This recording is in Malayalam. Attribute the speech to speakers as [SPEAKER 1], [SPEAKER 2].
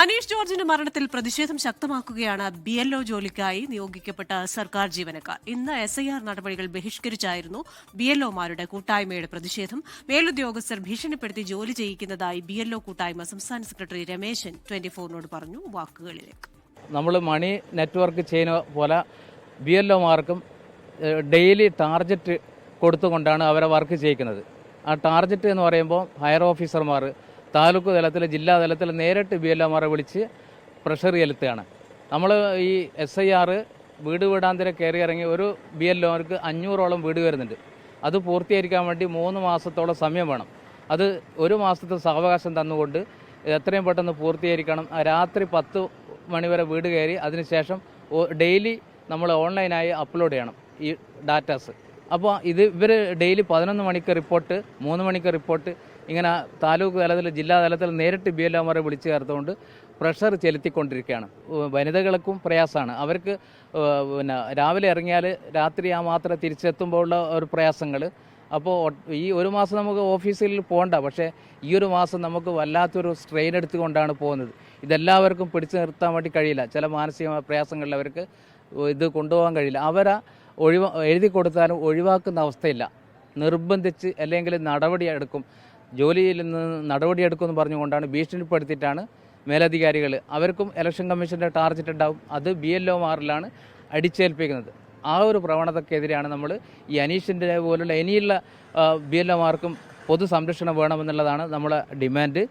[SPEAKER 1] അനീഷ് ജോർജിന്റെ മരണത്തിൽ പ്രതിഷേധം ശക്തമാക്കുകയാണ് BLO ജോലിക്കായി നിയോഗിക്കപ്പെട്ട സർക്കാർ ജീവനക്കാർ. ഇന്ന് SIR നടപടികൾ ബഹിഷ്കരിച്ചായിരുന്നു BLOമാരുടെ കൂട്ടായ്മയുടെ പ്രതിഷേധം. മേലുദ്യോഗസ്ഥർ ഭീഷണിപ്പെടുത്തി ജോലി ചെയ്യിക്കുന്നതായി BLO കൂട്ടായ്മ സംസ്ഥാന സെക്രട്ടറി രമേശൻ 24നോട് പറഞ്ഞു. വാക്കുകളിലേക്ക്.
[SPEAKER 2] നമ്മൾ മണി നെറ്റ്വർക്ക് ചെയ്യുന്ന പോലെ BLOമാർക്കും ഡെയിലി ടാർജറ്റ് കൊടുത്തുകൊണ്ടാണ് അവരെ വർക്ക് ചെയ്യിക്കുന്നത്. ആ ടാർജറ്റ് എന്ന് പറയുമ്പോൾ ഹയർ ഓഫീസർമാർ താലൂക്ക് തലത്തിൽ ജില്ലാ തലത്തിൽ നേരിട്ട് BLOമാരെ വിളിച്ച് പ്രഷർ ചെലുത്തുകയാണ്. നമ്മൾ ഈ SIR വീട് വീടാന്തരം കയറി ഇറങ്ങി ഒരു BLOർക്ക് 500ഓളം വീട് വരുന്നുണ്ട്. അത് പൂർത്തീകരിക്കാൻ വേണ്ടി 3 മാസത്തോളം സമയം വേണം. അത് 1 മാസത്തെ സാവകാശം തന്നുകൊണ്ട് എത്രയും പെട്ടെന്ന് പൂർത്തീകരിക്കണം. രാത്രി 10 മണിവരെ വീട് കയറി അതിനുശേഷം ഡെയിലി നമ്മൾ ഓൺലൈനായി അപ്ലോഡ് ചെയ്യണം ഈ ഡാറ്റാസ്. അപ്പോൾ ഇവർ ഡെയിലി 11 മണിക്ക് റിപ്പോർട്ട്, 3 മണിക്ക് റിപ്പോർട്ട്, ഇങ്ങനെ താലൂക്ക് തലത്തിൽ ജില്ലാ തലത്തിൽ നേരിട്ട് BLOമാരെ വിളിച്ചു ചേർത്തുകൊണ്ട് പ്രഷർ ചെലുത്തിക്കൊണ്ടിരിക്കുകയാണ്. വനിതകൾക്കും പ്രയാസമാണ്. അവർക്ക് രാവിലെ ഇറങ്ങിയാൽ രാത്രി ആ മാത്രം തിരിച്ചെത്തുമ്പോഴുള്ള ഒരു പ്രയാസങ്ങൾ. അപ്പോൾ ഈ 1 മാസം നമുക്ക് ഓഫീസിൽ പോകണ്ട, പക്ഷേ ഈ 1 മാസം നമുക്ക് വല്ലാത്തൊരു സ്ട്രെയിൻ എടുത്തുകൊണ്ടാണ് പോകുന്നത്. ഇതെല്ലാവർക്കും പിടിച്ചു നിർത്താൻ വേണ്ടി കഴിയില്ല. ചില മാനസിക പ്രയാസങ്ങളിൽ അവർക്ക് ഇത് കൊണ്ടുപോകാൻ കഴിയില്ല. അവരെ എഴുതി കൊടുത്താലും ഒഴിവാക്കുന്ന അവസ്ഥയില്ല. നിർബന്ധിച്ച് അല്ലെങ്കിൽ നടപടിയെടുക്കും, ജോലിയിൽ നിന്ന് നടപടിയെടുക്കുമെന്ന് പറഞ്ഞുകൊണ്ടാണ് ഭീഷണിപ്പെടുത്തിയിട്ടാണ് മേലധികാരികൾ. അവർക്കും ഇലക്ഷൻ കമ്മീഷൻ്റെ ടാർജറ്റ് ഉണ്ടാവും. അത് BLOമാരിലാണ് അടിച്ചേൽപ്പിക്കുന്നത്. ആ ഒരു പ്രവണതക്കെതിരെയാണ് നമ്മൾ ഈ അനീഷിൻ്റെ പോലുള്ള ഇനിയുള്ള BLOമാർക്കും പൊതു സംരക്ഷണം വേണമെന്നുള്ളതാണ് നമ്മളെ ഡിമാൻഡ്.